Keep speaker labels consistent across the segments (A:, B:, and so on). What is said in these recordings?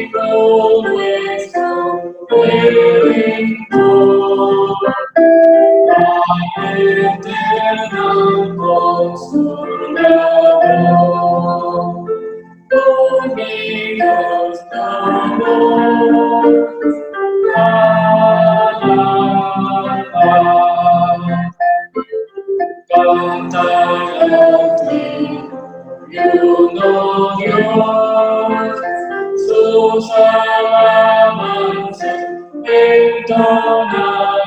A: amigo nuestro Redentor, eterno Consolador, unidos todos, canta y uno Dios, sus alabanzas entonan,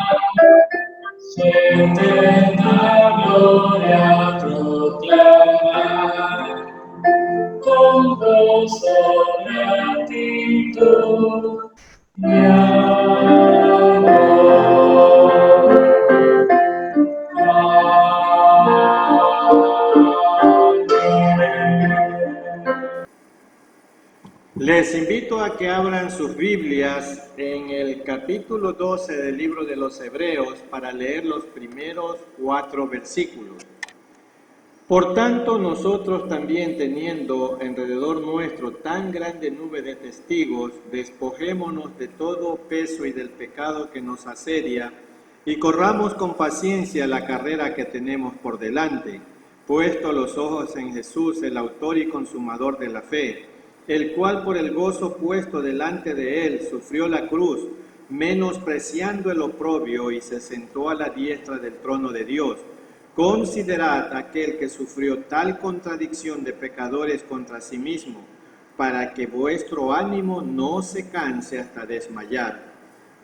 A: su eterna gloria proclamar, con gozo, gratitud y amor.
B: Les invito a que abran sus Biblias en el capítulo 12 del libro de los Hebreos para leer los primeros 4 versículos. Por tanto, nosotros también, teniendo alrededor nuestro tan grande nube de testigos, despojémonos de todo peso y del pecado que nos asedia, y corramos con paciencia la carrera que tenemos por delante, puesto los ojos en Jesús, el autor y consumador de la fe, el cual por el gozo puesto delante de él sufrió la cruz, menospreciando el oprobio, y se sentó a la diestra del trono de Dios. Considerad aquel que sufrió tal contradicción de pecadores contra sí mismo, para que vuestro ánimo no se canse hasta desmayar,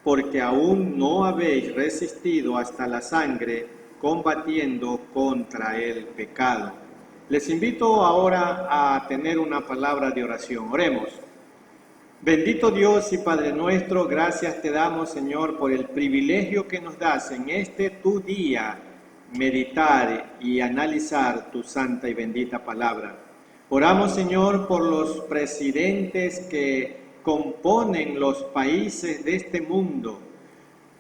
B: porque aún no habéis resistido hasta la sangre, combatiendo contra el pecado. Les invito ahora a tener una palabra de oración. Oremos. Bendito Dios y Padre nuestro, gracias te damos, Señor, por el privilegio que nos das en este tu día, meditar y analizar tu santa y bendita palabra. Oramos, Señor, por los presidentes que componen los países de este mundo,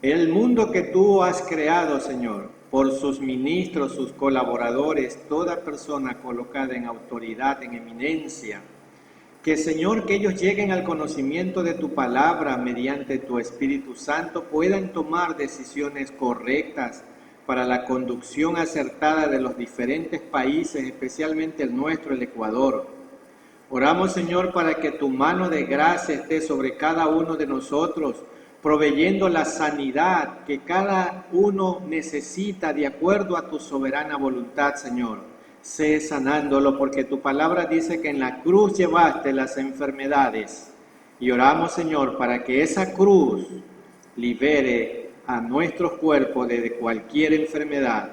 B: el mundo que tú has creado, Señor, por sus ministros, sus colaboradores, toda persona colocada en autoridad, en eminencia. Que, Señor, que ellos lleguen al conocimiento de tu palabra mediante tu Espíritu Santo, puedan tomar decisiones correctas para la conducción acertada de los diferentes países, especialmente el nuestro, el Ecuador. Oramos, Señor, para que tu mano de gracia esté sobre cada uno de nosotros, proveyendo la sanidad que cada uno necesita de acuerdo a tu soberana voluntad, Señor. Sé sanándolo, porque tu palabra dice que en la cruz llevaste las enfermedades. Y oramos, Señor, para que esa cruz libere a nuestros cuerpos de cualquier enfermedad.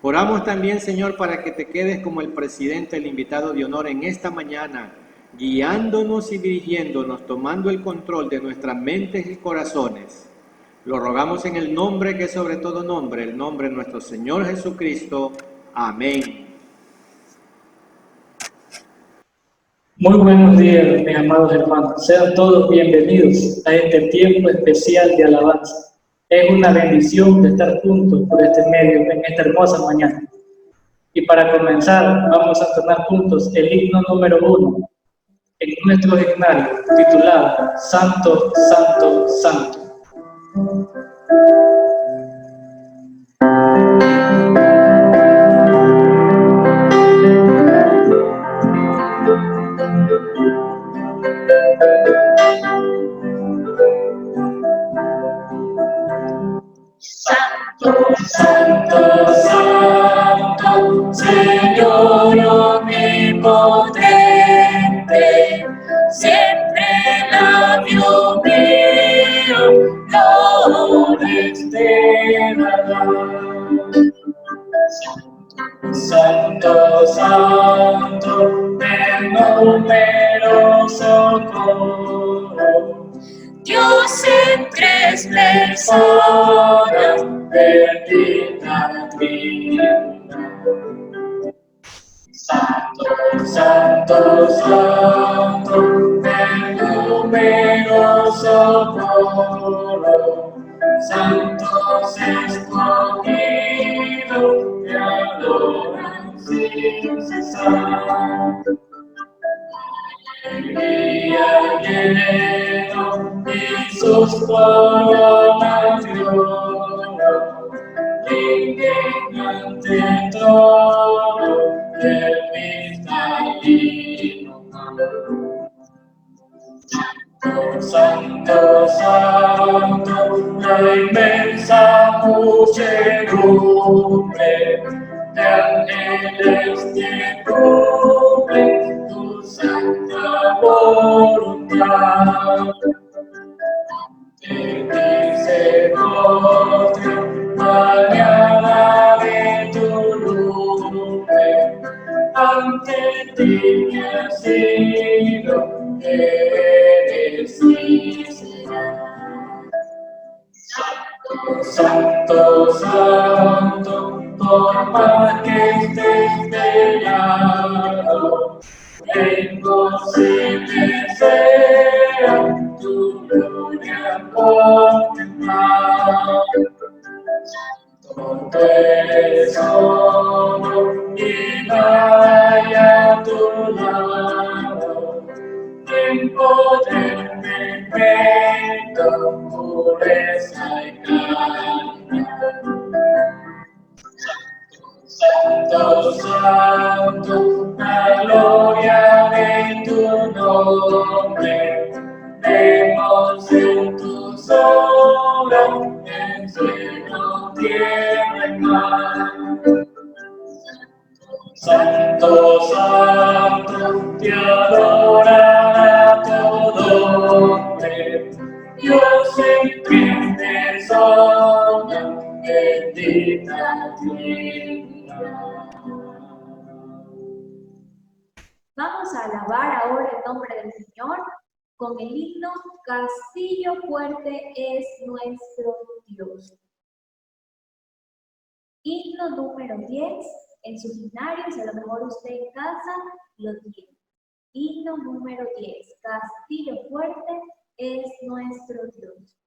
B: Oramos también, Señor, para que te quedes como el presidente, el invitado de honor en esta mañana, guiándonos y dirigiéndonos, tomando el control de nuestras mentes y corazones. Lo rogamos en el nombre que es sobre todo nombre, el nombre de nuestro Señor Jesucristo. Amén.
A: Muy buenos días, mis amados hermanos. Sean todos bienvenidos a este tiempo especial de alabanza. Es una bendición de estar juntos por este medio en esta hermosa mañana. Y para comenzar, vamos a tomar juntos el himno número 1 en nuestro himnario, titulado Santo, Santo, Santo. Santo, Santo, Santo, Señor omnipotente, siempre labio mío, flores te dará. Santo, Santo, del numeroso coro, Dios en tres personas, bendita Trinidad. Santo, Santo, Santo, del numeroso coro, santos escogidos te adoran sin cesar. Alegría llena sus coronación, indignante trono del cristalino. Santo, santo, la inmensa muchedumbre de ángeles que cumplen tu santa voluntad. De ti se postra, mañana de tu lumbre, ante ti me ha sido eres y serás. Santo, santo, por más que estés velado, imposible sea tu gloria contemplar. Todo es solo y vaya a tu lado, en poder perfecto, pureza y claridad. Santo, santo, la gloria de tu nombre, vemos en tus obras, en cielo, tierra y mar. Santo, santo, te adorará todo hombre, Dios en persona, bendita Trinidad.
C: Vamos a alabar ahora el nombre del Señor con el himno Castillo fuerte es nuestro Dios. Himno número 10, en sus binarios, a lo mejor usted en casa lo tiene. Himno número 10, Castillo fuerte es nuestro Dios.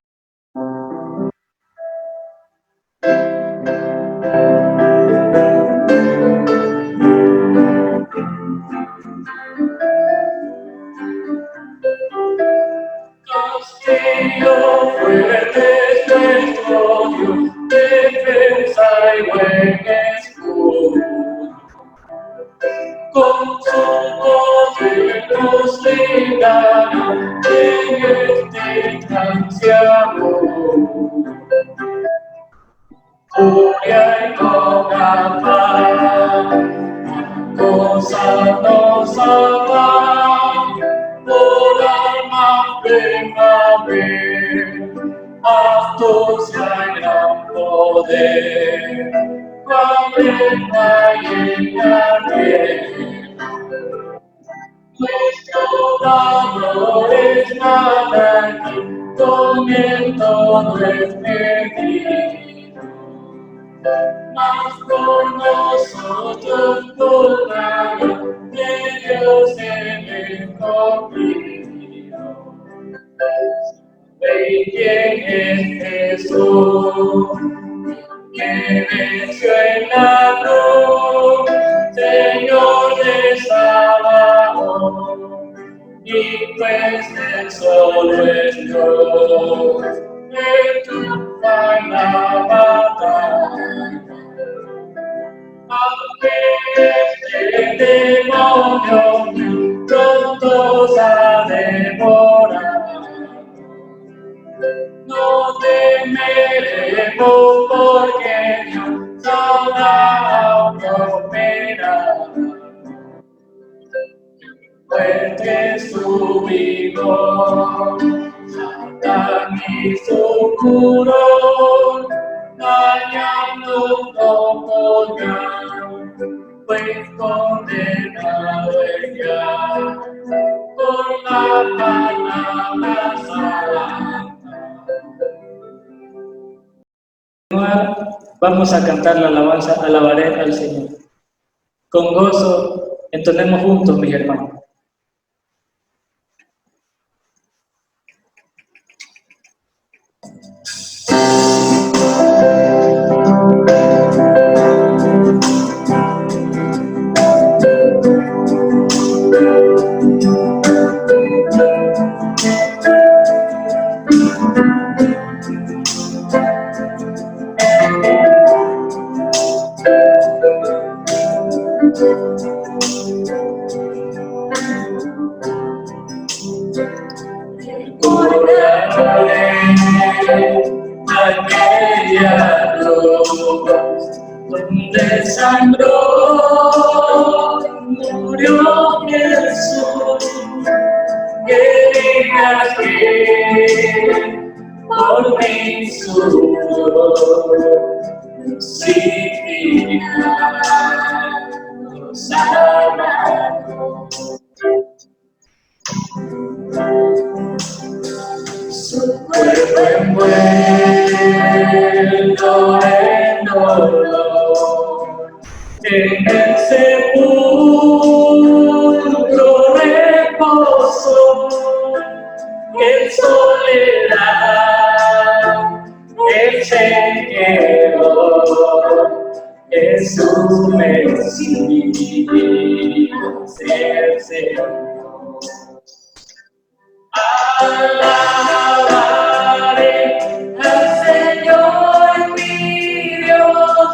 A: Castillo fuerte es nuestro Dios, defensa y buen escudo. Con su poder nos librará en esta instancia aguda. Furia y poca paz, gozarnos amar, por alma venga ver, astucia y gran poder, grandeza y grandeza. Nuestro valor es nada aquí, con él todo es medido. Mas por nosotros por la de Dios el escogido. ¿Y quién es Jesús? Que venció en la cruz, Señor de Sabaoth, y pues él solo es Dios, que triunfa en la batalla. Aunque este demonio pronto a devorar, no temeremos porque Dios habrá prosperado. Fuerte su vigor, Satán y su furor, dañando no podrán, pues condenado es ya por la palabra santa. Vamos a cantar la alabanza, alabaré al Señor. Con gozo, entonemos juntos, mis hermanos. aquella cruz donde sangró, murió Jesús, quería que por mí sufrió, crucificado, sagrado. Su cuerpo envuelto en dolor, en el sepulcro reposó, en soledad él se quedó. Jesús Mesías, el Señor. Alabaré al Señor mi Dios,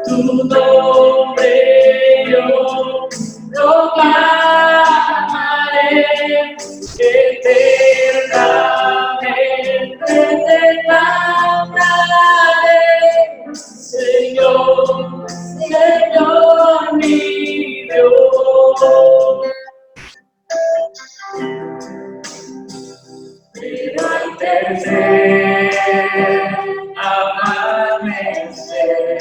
A: tu nombre yo proclamaré, eternamente te cantaré, Señor, Señor mi Dios. Pero al tercer amanecer,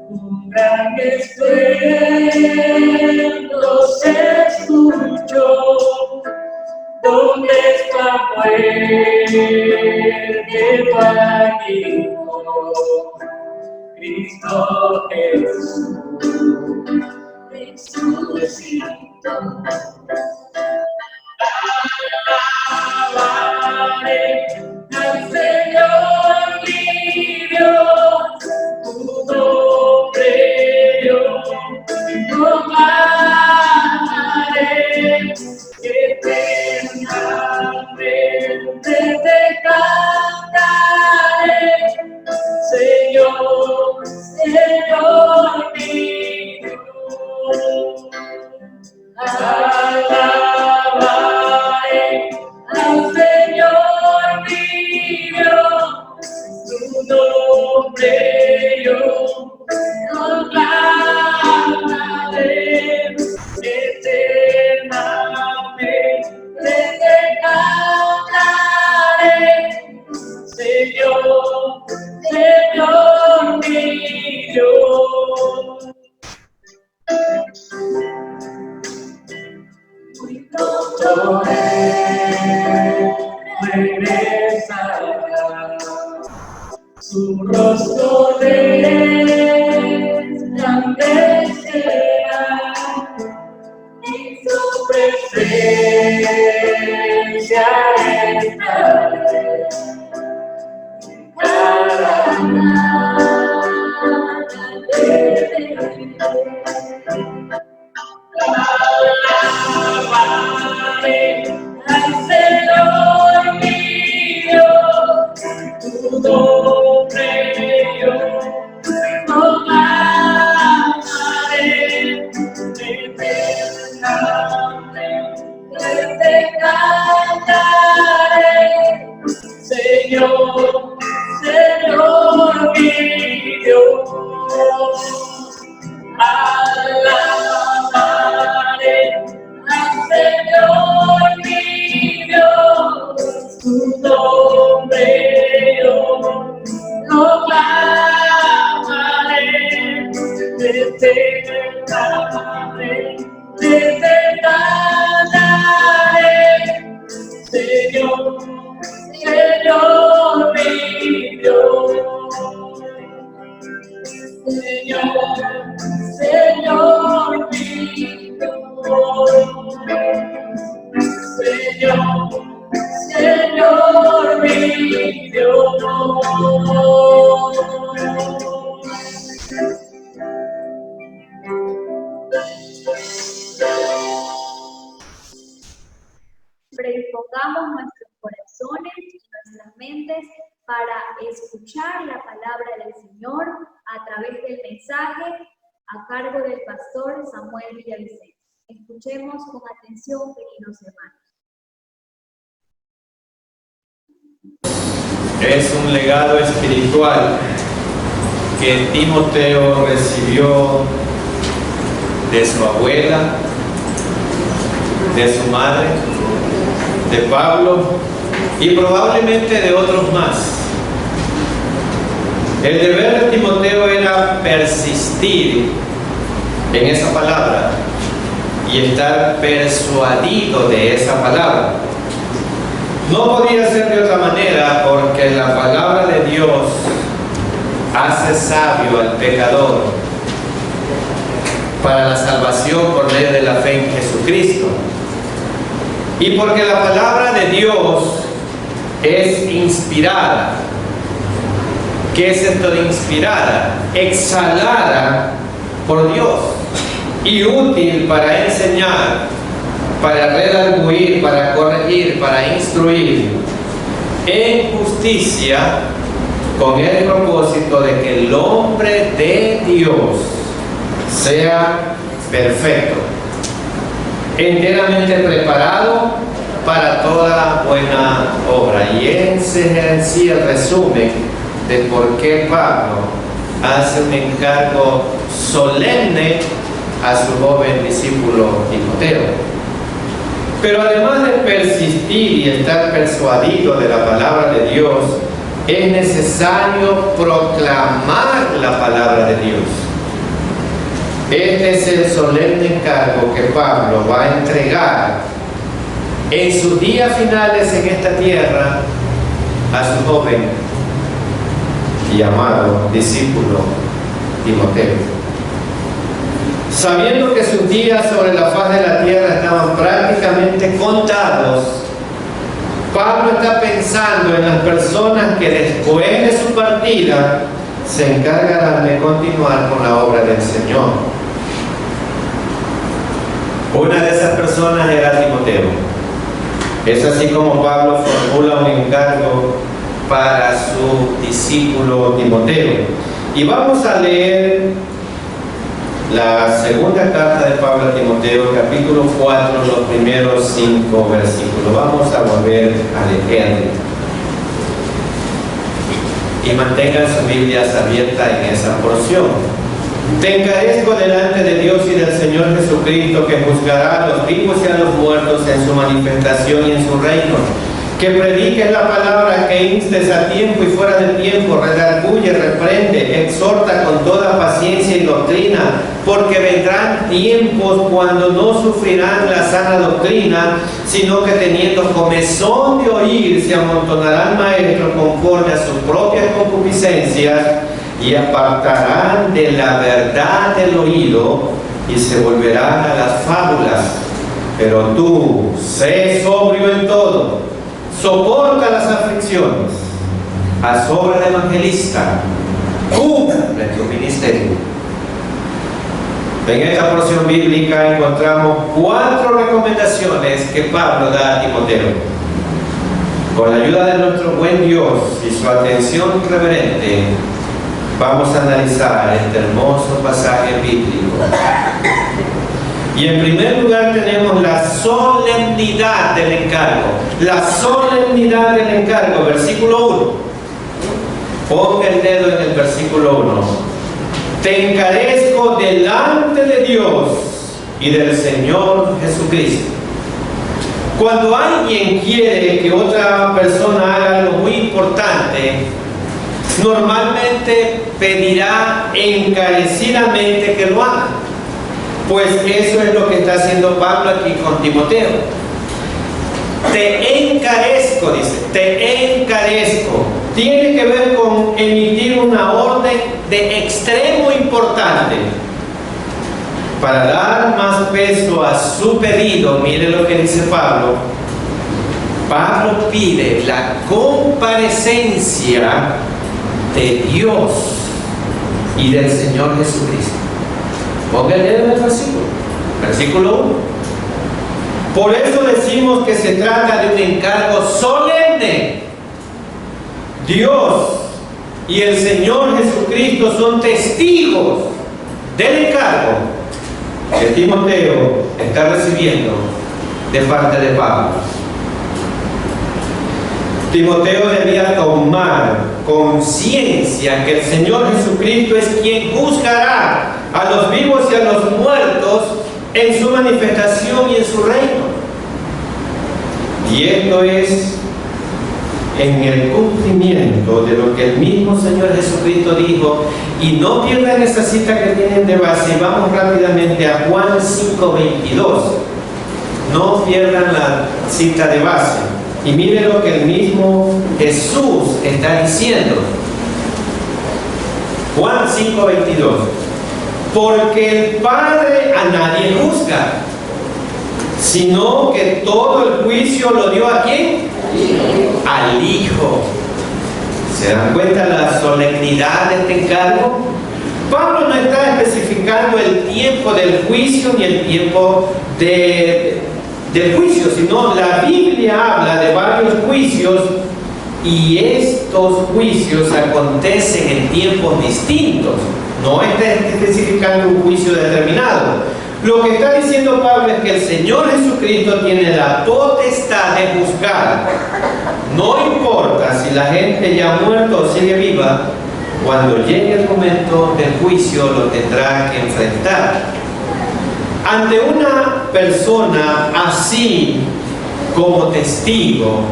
A: un gran estruendo se escuchó, ¿dónde está muerte tu amigo? Cristo Jesús resucitó. Alabaré al Señor mi Dios, tu nombre yo proclamaré, eternamente te cantaré, Señor, Señor mi Dios. Alabaré al Señor mi Dios, su nombre yo proclamaré, eternamente te cantaré, Señor, Señor mi Dios. Muy pronto regresará, su rostro resplandecerá, en su presencia estaré, cada mañana te alabaré al Señor mi Dios, tu nombre yo proclamaré, eternamente te cantaré, Señor, Señor mi Dios. Alabaré al Señor mi Dios, tu nombre yo proclamaré, eternamente te cantaré, Señor, Señor mi Dios. Señor, Señor mi Dios. Señor, Señor mi Dios.
C: Predispongamos nuestros corazones y nuestras mentes para escuchar la palabra del Señor a través del mensaje a cargo del pastor Samuel Villavicencio. Escuchemos con atención, queridos hermanos.
B: es un legado espiritual que Timoteo recibió de su abuela, de su madre, de Pablo y probablemente de otros más. El deber de Timoteo era persistir en esa palabra y estar persuadido de esa palabra. No podía ser de otra manera, porque la palabra de Dios hace sabio al pecador para la salvación por medio de la fe en Jesucristo. Y porque la palabra de Dios es inspirada. ¿Qué es esto de inspirada? Exhalada por Dios y útil para enseñar, para redarguir, para corregir, para instruir en justicia, con el propósito de que el hombre de Dios sea perfecto, enteramente preparado para toda buena obra. Y ese es así el resumen de por qué Pablo hace un encargo solemne a su joven discípulo Timoteo. Pero además de persistir y estar persuadido de la palabra de Dios, es necesario proclamar la palabra de Dios. Este es el solemne encargo que Pablo va a entregar en sus días finales en esta tierra a su joven y amado discípulo Timoteo. Sabiendo que sus días sobre la faz de la tierra estaban prácticamente contados, Pablo está pensando en las personas que después de su partida se encargarán de continuar con la obra del Señor. Una de esas personas era Timoteo. Es así como Pablo formula un encargo para su discípulo Timoteo. Y vamos a leer la segunda carta de Pablo a Timoteo, capítulo 4, los primeros 5 versículos. Vamos a volver a leer. Y mantengan sus Biblias abiertas en esa porción. Te encarezco delante de Dios y del Señor Jesucristo, que juzgará a los vivos y a los muertos en su manifestación y en su reino. Que prediques la palabra, que instes a tiempo y fuera de tiempo, redarguye, reprende, exhorta con toda paciencia y doctrina, porque vendrán tiempos cuando no sufrirán la sana doctrina, sino que teniendo comezón de oír, se amontonarán maestros conforme a sus propias concupiscencias, y apartarán de la verdad del oído, y se volverán a las fábulas. Pero tú, sé sobrio en todo, soporta las aflicciones, haz obra de evangelista, cumple tu ministerio. En esta porción bíblica encontramos 4 recomendaciones que Pablo da a Timoteo. Con la ayuda de nuestro buen Dios y su atención reverente, vamos a analizar este hermoso pasaje bíblico. Y en primer lugar tenemos la solemnidad del encargo. La solemnidad del encargo, versículo 1. Ponga el dedo en el versículo 1. Te encarezco delante de Dios y del Señor Jesucristo. Cuando alguien quiere que otra persona haga algo muy importante, normalmente pedirá encarecidamente que lo haga. Pues eso es lo que está haciendo Pablo aquí con Timoteo. Te encarezco, dice, te encarezco. Tiene que ver con emitir una orden de extremo importante. Para dar más peso a su pedido, mire lo que dice Pablo. Pablo pide la comparecencia de Dios y del Señor Jesucristo. Póngale en el versículo 1. Por eso decimos que se trata de un encargo solemne. Dios y el Señor Jesucristo son testigos del encargo que Timoteo está recibiendo de parte de Pablo.
D: Timoteo debía tomar conciencia que el Señor Jesucristo es quien juzgará a los vivos y a los muertos en su manifestación y en su reino. Y esto es en el cumplimiento de lo que el mismo Señor Jesucristo dijo. Y no pierdan esa cita que tienen de base. Vamos rápidamente a Juan 5:22. No pierdan la cita de base. Y miren lo que el mismo Jesús está diciendo. Juan 5:22. Porque el Padre a nadie juzga, sino que todo el juicio lo dio ¿a quién? Al Hijo. ¿Se dan cuenta la solemnidad de este encargo? Pablo no está especificando el tiempo del juicio ni el tiempo del juicio, sino la Biblia habla de varios juicios y estos juicios acontecen en tiempos distintos. No está especificando un juicio determinado. Lo que está diciendo Pablo es que el Señor Jesucristo tiene la potestad de juzgar. No importa si la gente ya ha muerto o sigue viva, cuando llegue el momento del juicio lo tendrá que enfrentar. Ante una persona así como testigo,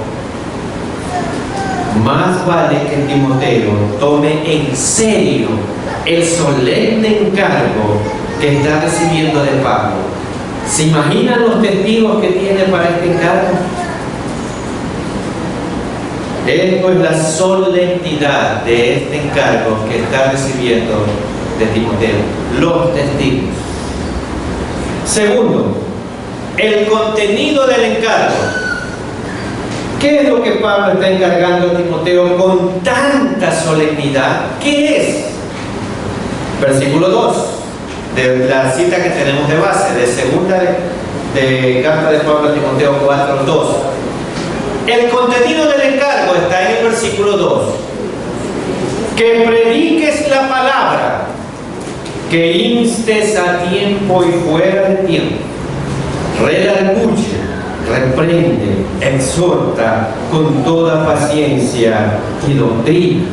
D: más vale que Timoteo tome en serio el solemne encargo que está recibiendo de Pablo. ¿Se imaginan los testigos que tiene para este encargo? Esto es la solemnidad de este encargo que está recibiendo de Timoteo, los testigos. Segundo, el contenido del encargo. ¿Qué es lo que Pablo está encargando a Timoteo con tanta solemnidad? ¿Qué es? Versículo 2, de la cita que tenemos de base, de segunda de carta de Pablo a Timoteo 4:2. El contenido del encargo está en el versículo 2. Que prediques la palabra, que instes a tiempo y fuera de tiempo, redarguye, reprende, exhorta con toda paciencia y doctrina.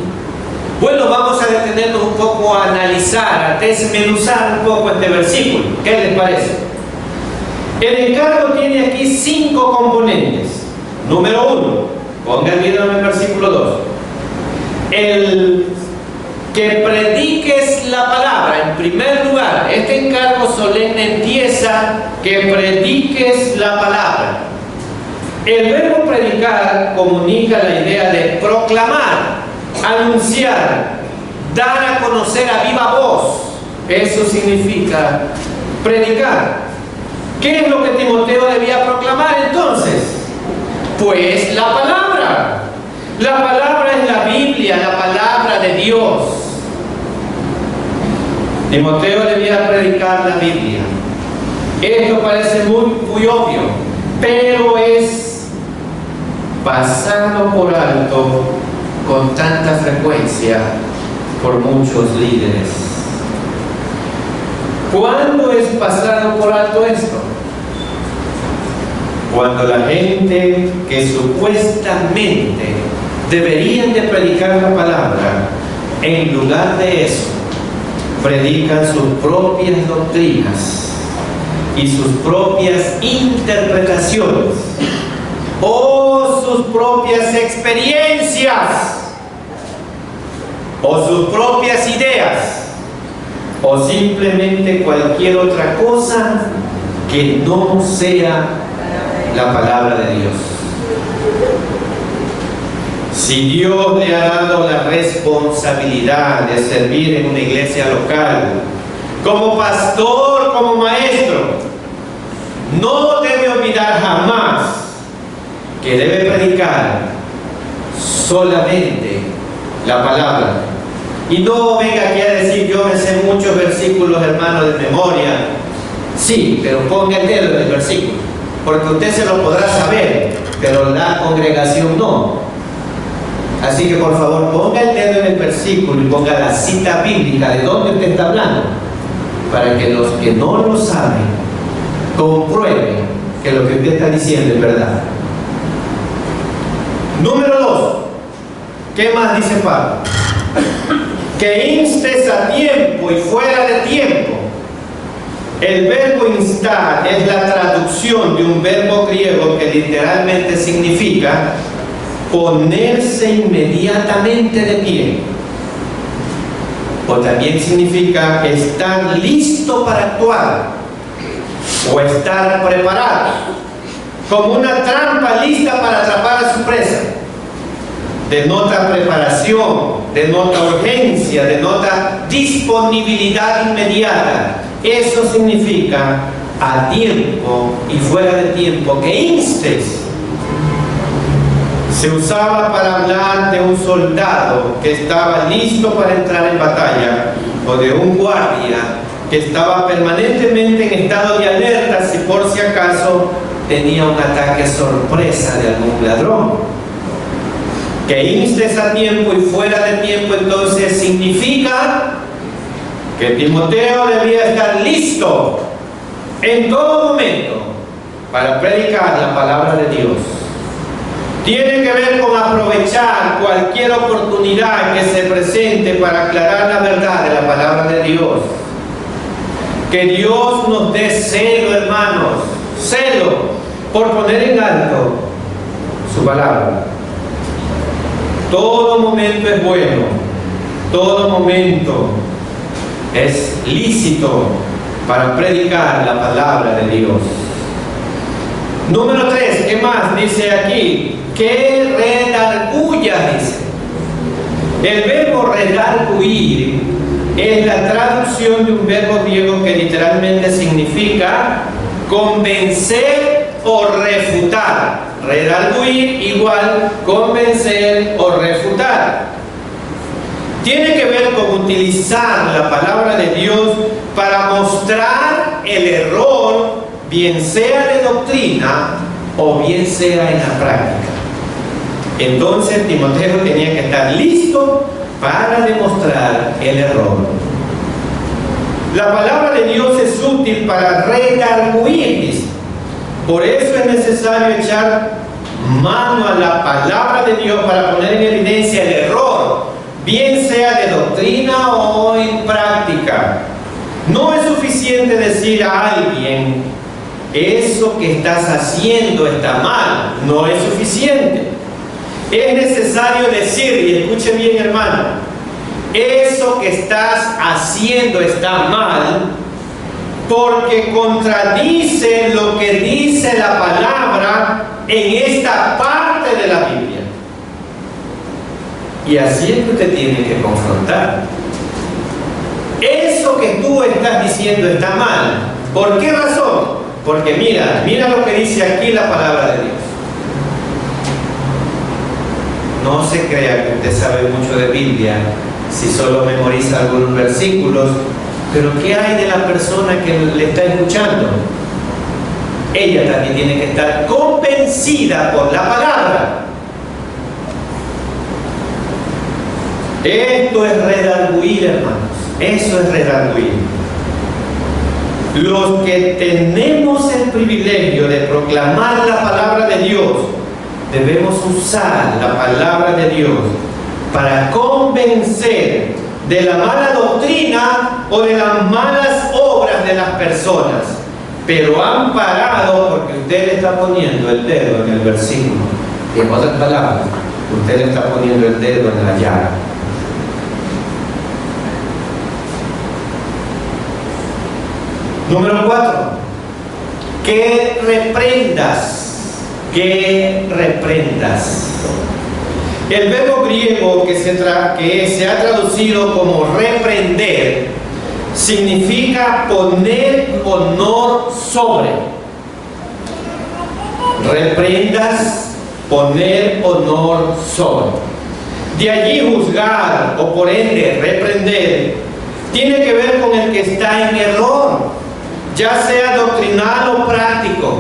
D: Bueno, vamos a detenernos un poco a analizar, a desmenuzar un poco este versículo. ¿Qué les parece? El encargo tiene aquí 5 componentes. Número 1, pongan bien en el versículo 2. El que prediques la palabra. En primer lugar, este encargo solemne empieza que prediques la palabra. El verbo predicar comunica la idea de proclamar, anunciar, dar a conocer a viva voz. Eso significa predicar. ¿Qué es lo que Timoteo debía proclamar entonces? Pues la palabra. La palabra es la Biblia, la palabra de Dios. Timoteo debía predicar la Biblia. Esto parece muy obvio, pero es pasado por alto con tanta frecuencia por muchos líderes. ¿Cuándo es pasado por alto esto? Cuando la gente que supuestamente deberían de predicar la palabra, en lugar de eso, predican sus propias doctrinas y sus propias interpretaciones o sus propias experiencias o sus propias ideas o simplemente cualquier otra cosa que no sea la palabra de Dios. Si Dios le ha dado la responsabilidad de servir en una iglesia local, como pastor, como maestro, no debe olvidar jamás que debe predicar solamente la palabra. Y no venga aquí a decir, yo me sé muchos versículos, hermano, de memoria. Sí, pero ponga el dedo en el versículo, porque usted se lo podrá saber, pero la congregación no. Así que por favor ponga el dedo en el versículo y ponga la cita bíblica de dónde usted está hablando, para que los que no lo saben comprueben que lo que usted está diciendo es verdad. Número 2. ¿Qué más dice Pablo? Que instes a tiempo y fuera de tiempo. El verbo instar es la traducción de un verbo griego que literalmente significa ponerse inmediatamente de pie. O también significa estar listo para actuar o estar preparado, como una trampa lista para atrapar a su presa. Denota preparación, denota urgencia, denota disponibilidad inmediata. Eso significa a tiempo y fuera de tiempo, que instes. Se usaba para hablar de un soldado que estaba listo para entrar en batalla, o de un guardia que estaba permanentemente en estado de alerta si por si acaso tenía un ataque sorpresa de algún ladrón. Que instes a tiempo y fuera de tiempo, entonces significa que Timoteo debía estar listo en todo momento para predicar la palabra de Dios. Tiene que ver con aprovechar cualquier oportunidad que se presente para aclarar la verdad de la palabra de Dios. Que Dios nos dé celo, hermanos, celo por poner en alto su palabra. Todo momento es bueno, todo momento es lícito para predicar la palabra de Dios. Número 3, ¿qué más dice aquí? Que redarguyas, dice. El verbo redarguir es la traducción de un verbo griego que literalmente significa convencer o refutar. Redarguir igual convencer o refutar. Tiene que ver con utilizar la palabra de Dios para mostrar el error, bien sea de doctrina o bien sea en la práctica. Entonces Timoteo tenía que estar listo para demostrar el error. La palabra de Dios es útil para redarguir, dice. Por eso es necesario echar mano a la palabra de Dios para poner en evidencia el error, bien sea de doctrina o en práctica. No es suficiente decir a alguien, eso que estás haciendo está mal. No es suficiente. Es necesario decir, y escuche bien, hermano, eso que estás haciendo está mal, porque contradice lo que dice la palabra en esta parte de la Biblia. Y así es que usted tiene que confrontar. Eso que tú estás diciendo está mal. ¿Por qué razón? Porque mira lo que dice aquí la palabra de Dios. No se crea que usted sabe mucho de Biblia si solo memoriza algunos versículos. Pero ¿qué hay de la persona que le está escuchando? Ella también tiene que estar convencida por la palabra. Esto es redarguir, hermanos. Eso es redarguir. Los que tenemos el privilegio de proclamar la palabra de Dios, debemos usar la palabra de Dios para convencer de la mala doctrina o de las malas obras de las personas, pero amparado porque usted le está poniendo el dedo en el versículo. En otras palabras, usted le está poniendo el dedo en la llaga. Número 4, que reprendas, que reprendas. El verbo griego que se ha traducido como reprender significa poner honor sobre. Reprendas, poner honor sobre. De allí juzgar o por ende reprender tiene que ver con el que está en error, ya sea doctrinal o práctico.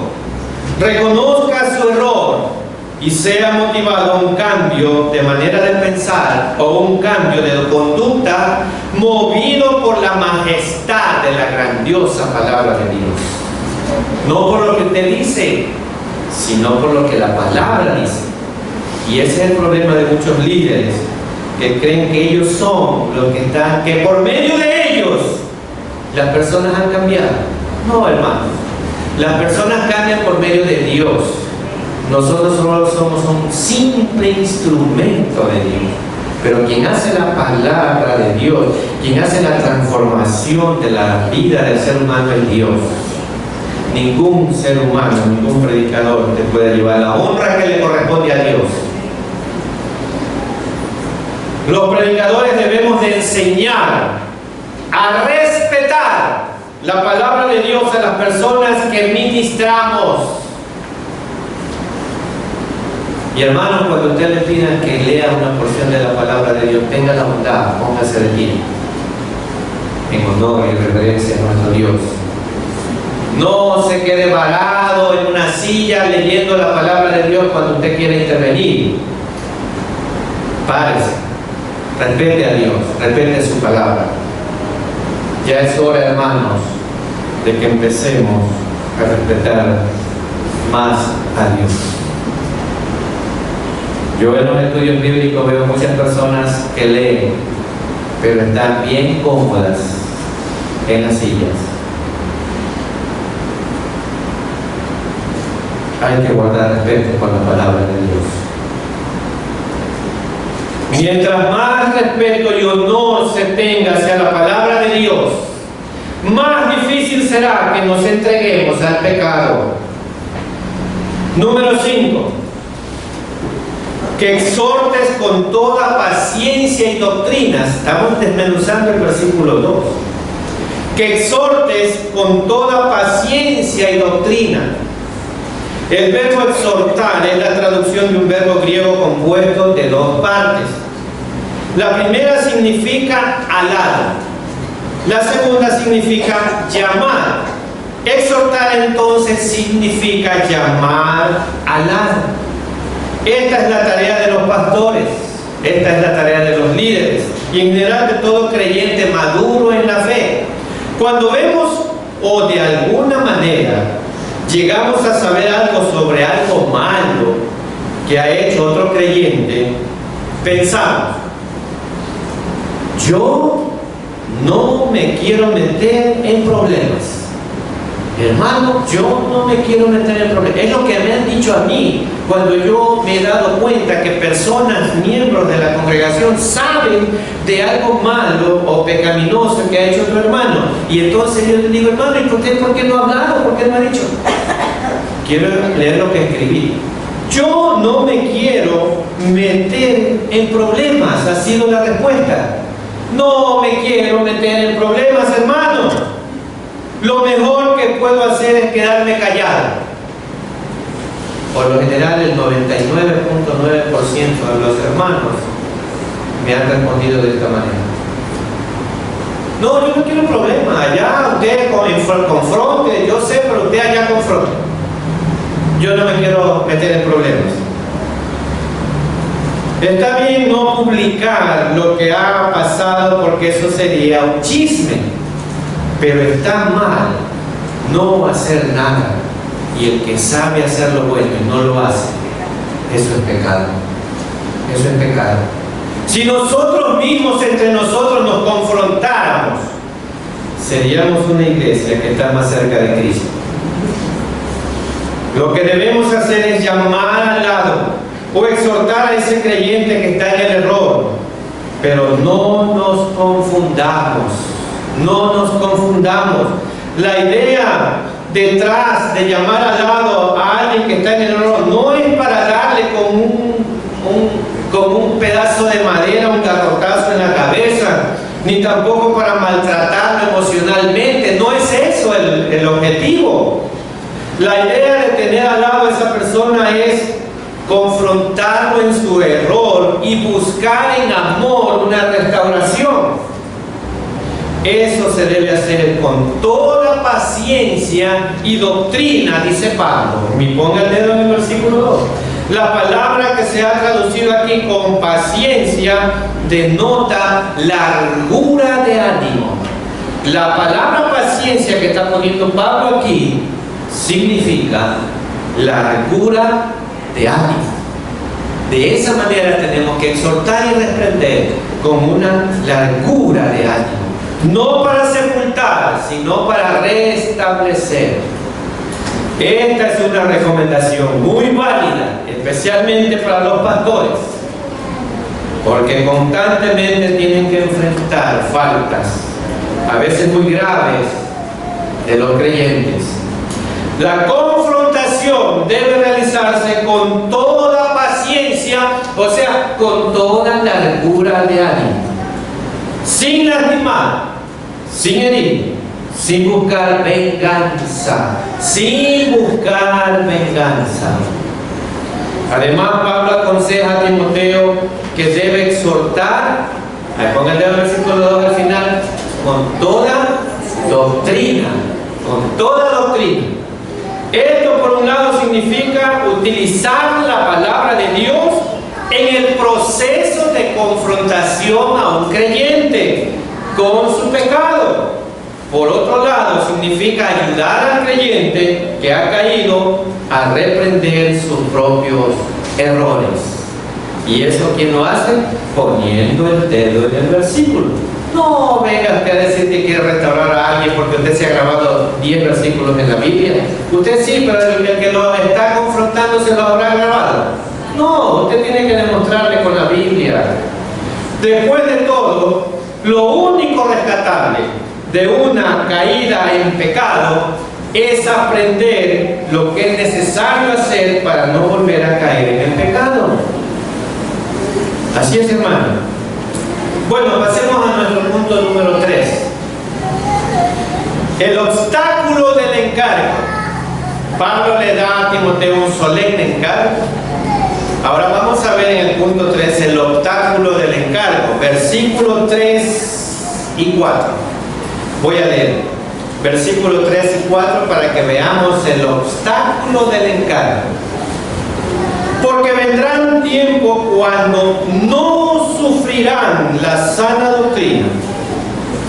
D: Reconozca su error y sea motivado a un cambio de manera de pensar o un cambio de conducta movido por la majestad de la grandiosa palabra de Dios. No por lo que usted dice, sino por lo que la palabra dice. Y ese es el problema de muchos líderes, que creen que ellos son los que están, que por medio de ellos las personas han cambiado. No, hermanos. Las personas cambian por medio de Dios. Nosotros solo somos un simple instrumento de Dios. Pero quien hace la palabra de Dios, quien hace la transformación de la vida del ser humano es Dios. Ningún ser humano, ningún predicador te puede llevar la honra que le corresponde a Dios. Los predicadores debemos de enseñar a respetar la palabra de Dios a las personas que ministramos. Y hermanos, cuando usted le pida que lea una porción de la palabra de Dios, tenga la bondad, póngase de pie, en honor y reverencia a nuestro Dios. No se quede varado en una silla leyendo la palabra de Dios cuando usted quiere intervenir. Párese, respete a Dios, respete su palabra. Ya es hora, hermanos, de que empecemos a respetar más a Dios. Yo en los estudios bíblicos veo muchas personas que leen, pero están bien cómodas en las sillas. Hay que guardar respeto por la palabra de Dios. Mientras más respeto y honor se tenga hacia la palabra de Dios, más difícil será que nos entreguemos al pecado. Número 5. Que exhortes con toda paciencia y doctrina. Estamos desmenuzando el versículo 2. Que exhortes con toda paciencia y doctrina. El verbo exhortar es la traducción de un verbo griego compuesto de dos partes. La primera significa alar. La segunda significa llamar. Exhortar entonces significa llamar, alar. Esta es la tarea de los pastores, esta es la tarea de los líderes y en general de todo creyente maduro en la fe. Cuando vemos o de alguna manera llegamos a saber algo sobre algo malo que ha hecho otro creyente, pensamos, yo no me quiero meter en problemas. Hermano, yo no me quiero meter en problemas. Es lo que me han dicho a mí cuando yo me he dado cuenta que personas, miembros de la congregación, saben de algo malo o pecaminoso que ha hecho otro hermano. Y entonces yo le digo, hermano, ¿y por qué no ha hablado? ¿Por qué no ha dicho? Quiero leer lo que escribí. Yo no me quiero meter en problemas, ha sido la respuesta. No me quiero meter en problemas, hermano. Lo mejor que puedo hacer es quedarme callado. Por lo general, el 99.9% de los hermanos me han respondido de esta manera. No, yo no quiero problema. Allá usted confronte, yo sé, pero usted allá confronte. Yo no me quiero meter en problemas. Está bien no publicar lo que ha pasado porque eso sería un chisme. Pero está mal no hacer nada. Y el que sabe hacer lo bueno y no lo hace, eso es pecado. Eso es pecado. Si nosotros mismos entre nosotros nos confrontáramos, seríamos una iglesia que está más cerca de Cristo. Lo que debemos hacer es llamar al lado o exhortar a ese creyente que está en el error. Pero no nos confundamos. No nos confundamos. La idea detrás de llamar al lado a alguien que está en el error no es para darle con un pedazo de madera, un garrotazo en la cabeza, ni tampoco para maltratarlo emocionalmente. No es eso el objetivo. La idea de tener al lado a esa persona es confrontarlo en su error y buscar en amor una restauración. Eso se debe hacer con toda paciencia y doctrina, dice Pablo. Me ponga el dedo en el versículo 2. La palabra que se ha traducido aquí con paciencia denota largura de ánimo. La palabra paciencia que está poniendo Pablo aquí significa largura de ánimo. De esa manera tenemos que exhortar y reprender con una largura de ánimo, no para sepultar, sino para restablecer. Esta es una recomendación muy válida, especialmente para los pastores, porque constantemente tienen que enfrentar faltas, a veces muy graves, de los creyentes. La confrontación debe realizarse con toda paciencia, o sea, con toda largura de ánimo, sin lastimar, sin herir, sin buscar venganza, Además, Pablo aconseja a Timoteo que debe exhortar, ahí pongan el versículo 2 al final, con toda doctrina. Esto, por un lado, significa utilizar la palabra de Dios en el proceso de confrontación a un creyente con su pecado. Por otro lado, significa ayudar al creyente que ha caído a reprender sus propios errores. ¿Y eso quién lo hace? Poniendo el dedo en el versículo. No venga usted a decir que quiere restaurar a alguien porque usted se ha grabado 10 versículos en la Biblia. Usted sí, pero el que lo está confrontando se lo habrá grabado. No, usted tiene que demostrarle con la Biblia. Después de todo, lo único rescatable de una caída en pecado es aprender lo que es necesario hacer para no volver a caer en el pecado. Así es, hermano. Bueno, pasemos a nuestro punto número 3. El obstáculo del encargo. Pablo le da a Timoteo un solemne encargo. Ahora vamos a ver en el punto 3 el obstáculo del encargo. Versículos 3 y 4. Voy a leer versículos 3 y 4 para que veamos el obstáculo del encargo. Porque vendrá un tiempo cuando no sufrirán la sana doctrina,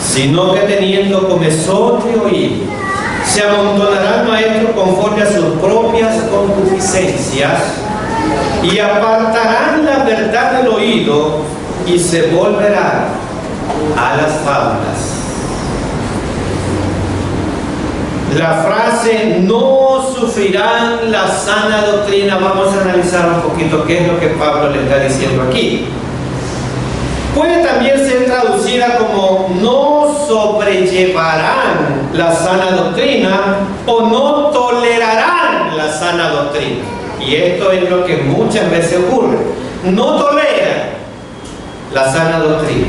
D: sino que teniendo comezón de oír, se amontonarán maestros conforme a sus propias concupiscencias y apartarán la verdad del oído y se volverán a las fábulas. La frase no sufrirán la sana doctrina, vamos a analizar un poquito qué es lo que Pablo le está diciendo aquí. Puede también ser traducida como no sobrellevarán la sana doctrina o no tolerarán la sana doctrina. Y esto es lo que muchas veces ocurre. No toleran la sana doctrina.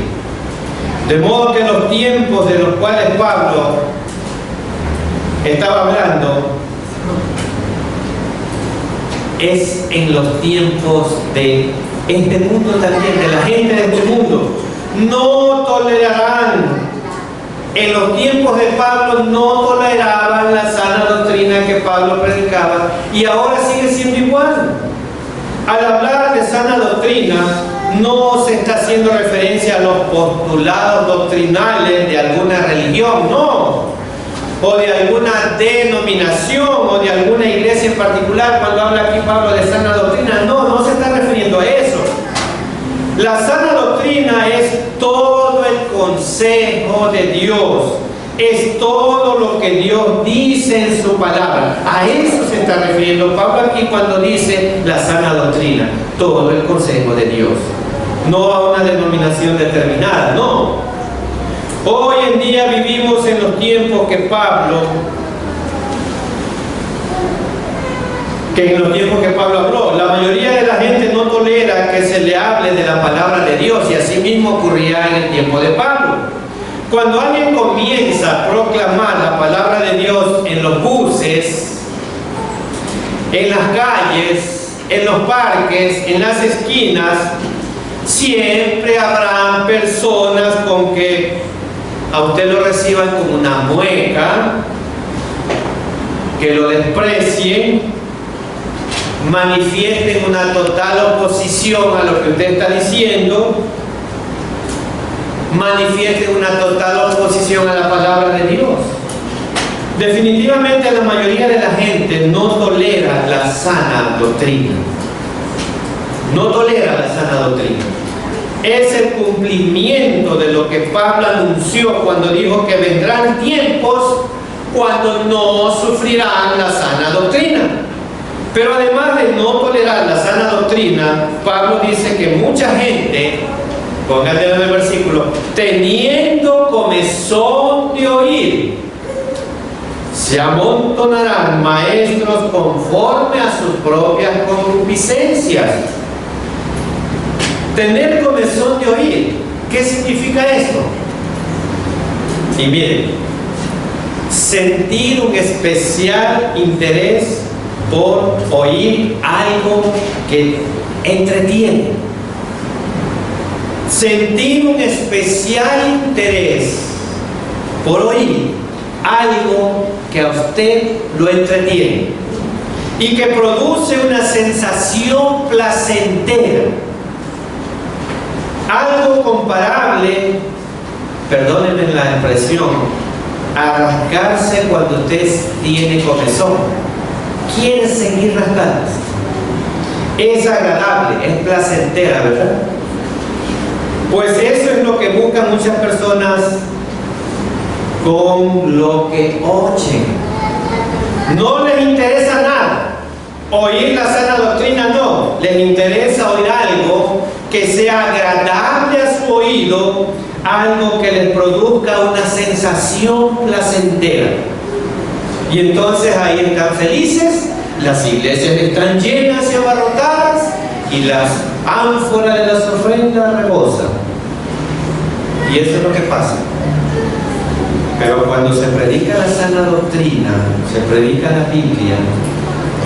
D: De modo que los tiempos de los cuales Pablo estaba hablando es en los tiempos de este mundo también, de la gente de este mundo. No tolerarán. En los tiempos de Pablo no toleraban la sana doctrina que Pablo predicaba y ahora sigue siendo igual. Al hablar de sana doctrina no se está haciendo referencia a los postulados doctrinales de alguna religión, no, o de alguna denominación o de alguna iglesia en particular. Cuando habla aquí Pablo de sana doctrina, no se está refiriendo a eso. La sana doctrina es todo el consejo de Dios, es todo lo que Dios dice en su palabra. A eso se está refiriendo Pablo aquí cuando dice la sana doctrina, todo el consejo de Dios, no a una denominación determinada, no. Hoy en día vivimos en los tiempos que en los tiempos que Pablo habló. La mayoría de la gente no tolera que se le hable de la palabra de Dios, y así mismo ocurría en el tiempo de Pablo. Cuando alguien comienza a proclamar la palabra de Dios en los buses, en las calles, en los parques, en las esquinas, siempre habrán personas con que a usted lo reciban como una mueca, que lo desprecien, manifiesten una total oposición a lo que usted está diciendo, manifiesten una total oposición a la palabra de Dios. Definitivamente la mayoría de la gente no tolera la sana doctrina. no tolera la sana doctrina. Es el cumplimiento de lo que Pablo anunció cuando dijo que vendrán tiempos cuando no sufrirán la sana doctrina. Pero además de no tolerar la sana doctrina, Pablo dice que mucha gente, pónganle en el versículo, teniendo comezón de oír, se amontonarán maestros conforme a sus propias concupiscencias. Tener comezón de oír, ¿qué significa esto? Y miren, sentir un especial interés por oír algo que entretiene. Sentir un especial interés por oír algo que a usted lo entretiene y que produce una sensación placentera. Algo comparable, perdónenme la expresión, a rascarse cuando usted tiene comezón. Quiere seguir rascándose. Es agradable, es placentera, ¿verdad? Pues eso es lo que buscan muchas personas con lo que oyen. No les interesa nada. Oír la sana doctrina no. Les interesa oír algo que sea agradable a su oído, algo que les produzca una sensación placentera. Y entonces ahí están felices, las iglesias están llenas y abarrotadas y las ánforas de las ofrendas rebosan. Y eso es lo que pasa. Pero cuando se predica la sana doctrina, se predica la Biblia,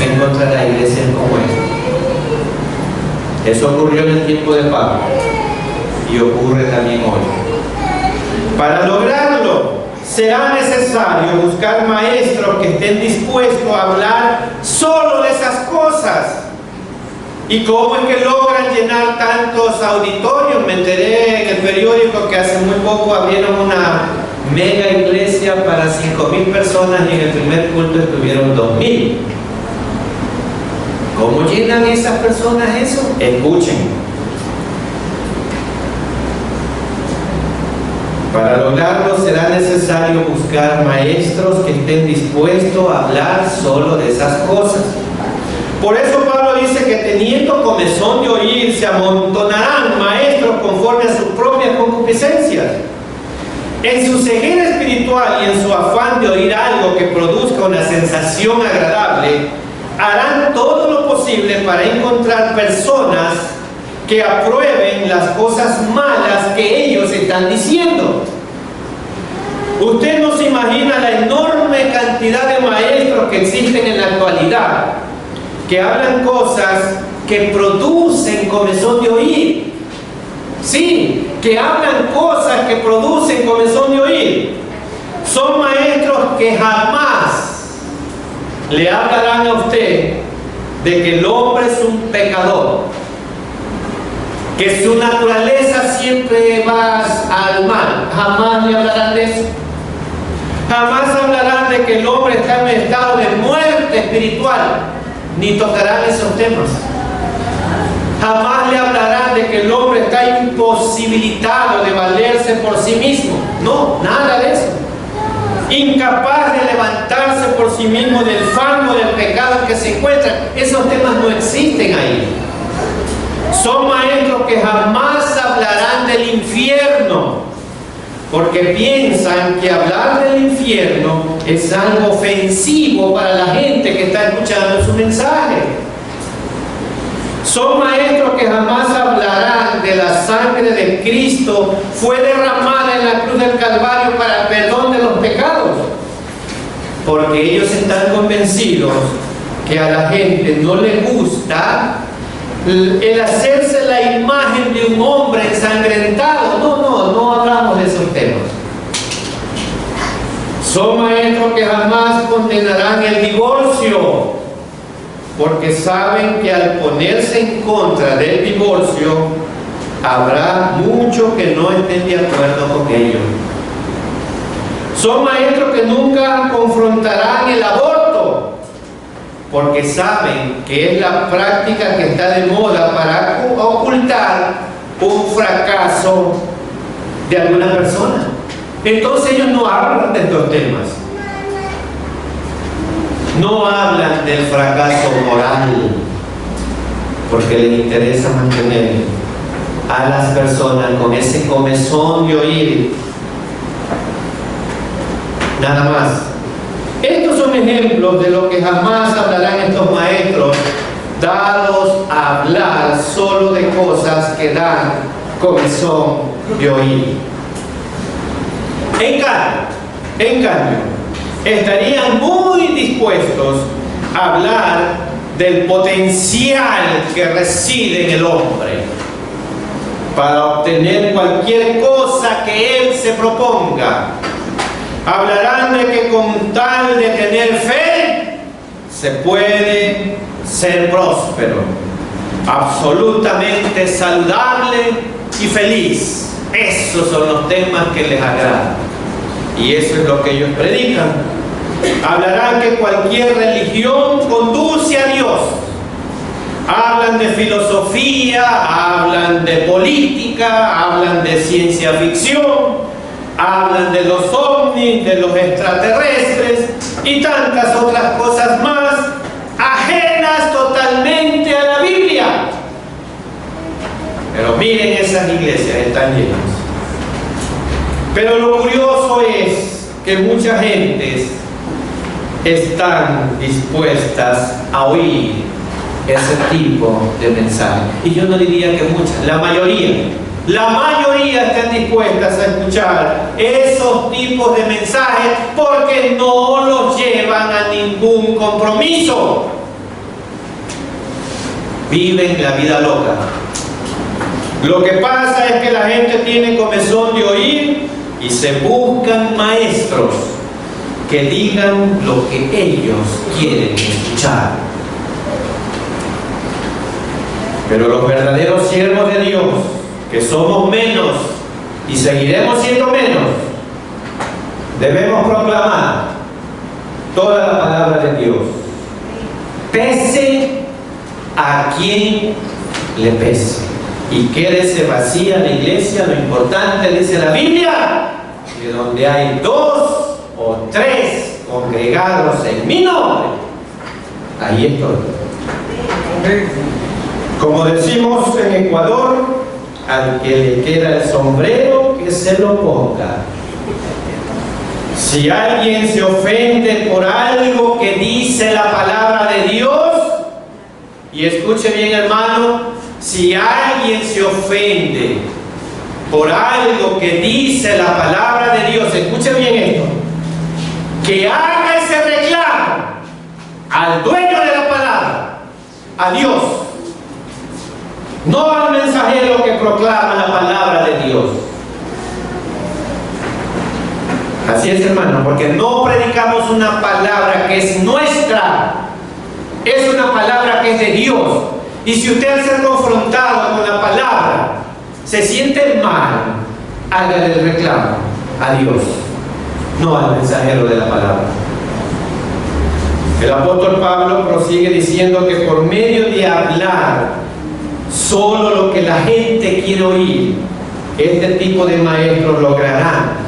D: encontrará iglesias como esta. Eso ocurrió en el tiempo de Pablo y ocurre también hoy. Para lograrlo, será necesario buscar maestros que estén dispuestos a hablar solo de esas cosas. ¿Y cómo es que logran llenar tantos auditorios? Me enteré en el periódico que hace muy poco abrieron una mega iglesia para 5,000 personas y en el primer culto estuvieron 2,000. ¿Cómo llenan esas personas eso? Escuchen. Para lograrlo será necesario buscar maestros que estén dispuestos a hablar solo de esas cosas. Por eso Pablo dice que teniendo comezón de oír, se amontonarán maestros conforme a sus propias concupiscencias. En su ceguera espiritual y en su afán de oír algo que produzca una sensación agradable, harán todo lo posible para encontrar personas que aprueben las cosas malas que ellos están diciendo. Usted no se imagina la enorme cantidad de maestros que existen en la actualidad, que hablan cosas que producen comezón de oír. Sí, que hablan cosas que producen comezón de oír. Son maestros que jamás le hablarán a usted de que el hombre es un pecador, que su naturaleza siempre va al mal. Jamás le hablarán de eso. Jamás hablarán de que el hombre está en un estado de muerte espiritual, ni tocarán esos temas. Jamás le hablarán de que el hombre está imposibilitado de valerse por sí mismo. No, nada de eso. Incapaz de levantarse por sí mismo del fango del pecado en que se encuentra. Esos temas no existen ahí. Son maestros que jamás hablarán del infierno, porque piensan que hablar del infierno es algo ofensivo para la gente que está escuchando su mensaje. Son maestros que jamás hablarán de la sangre de Cristo fue derramada en la cruz del Calvario para el perdón de los pecados, porque ellos están convencidos que a la gente no le gusta el hacerse la imagen de un hombre ensangrentado. No hablamos de esos temas. Son maestros que jamás condenarán el divorcio, porque saben que al ponerse en contra del divorcio, habrá muchos que no estén de acuerdo con ellos. Son maestros que nunca confrontarán el aborto, porque saben que es la práctica que está de moda para ocultar un fracaso de alguna persona. Entonces ellos no hablan de estos temas. No hablan del fracaso moral, porque les interesa mantener a las personas con ese comezón de oír. Nada más. Estos son ejemplos de lo que jamás hablarán estos maestros, dados a hablar solo de cosas que dan comezón de oír. En cambio, estarían muy dispuestos a hablar del potencial que reside en el hombre para obtener cualquier cosa que él se proponga. Hablarán de que con tal de tener fe se puede ser próspero, absolutamente saludable y feliz. Esos son los temas que les agradan y eso es lo que ellos predican. Hablarán que cualquier religión conduce a Dios. Hablan de filosofía, hablan de política, hablan de ciencia ficción, hablan de los ovnis, de los extraterrestres y tantas otras cosas más ajenas totalmente a la Biblia. Pero miren, esas iglesias están llenas. Pero lo curioso es que muchas gentes están dispuestas a oír ese tipo de mensaje. Y yo no diría que muchas, la mayoría están dispuestas a escuchar esos tipos de mensajes porque no los llevan a ningún compromiso. Viven la vida loca. Lo que pasa es que la gente tiene comezón de oír y se buscan maestros que digan lo que ellos quieren escuchar. Pero los verdaderos siervos de Dios, que somos menos y seguiremos siendo menos, debemos proclamar toda la palabra de Dios, pese a quien le pese, y quédese vacía la iglesia. Lo importante, dice la Biblia, que donde hay 2 o 3 congregados en mi nombre, ahí estoy. Como decimos en Ecuador, al que le queda el sombrero, que se lo ponga. Si alguien se ofende por algo que dice la palabra de Dios, y escuche bien, hermano, si alguien se ofende por algo que dice la palabra de Dios, escuche bien esto, que haga ese reclamo al dueño de la palabra, a Dios, no al mensajero que proclama la palabra de Dios. Así es, hermano, porque no predicamos una palabra que es nuestra, es una palabra que es de Dios. Y si usted, al ser confrontado con la palabra, se siente mal, hágale el reclamo a Dios, no al mensajero de la palabra. El apóstol Pablo prosigue diciendo que por medio de hablar solo lo que la gente quiere oír, este tipo de maestros lograrán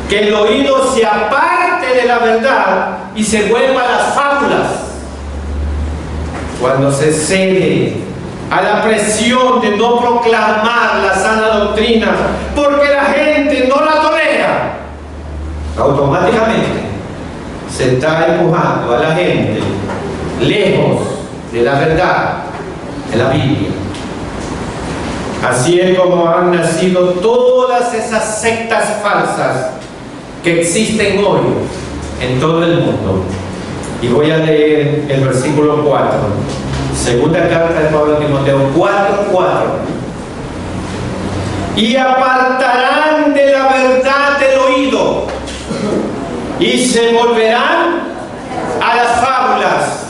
D: que el oído se aparte de la verdad y se vuelva a las fábulas. Cuando se cede a la presión de no proclamar la sana doctrina porque la gente no la tolera, automáticamente se está empujando a la gente lejos de la verdad de la Biblia. Así es como han nacido todas esas sectas falsas que existen hoy en todo el mundo. Y voy a leer el versículo 4, segunda carta de Pablo a Timoteo 4:4. Y apartarán de la verdad del oído y se volverán a las fábulas.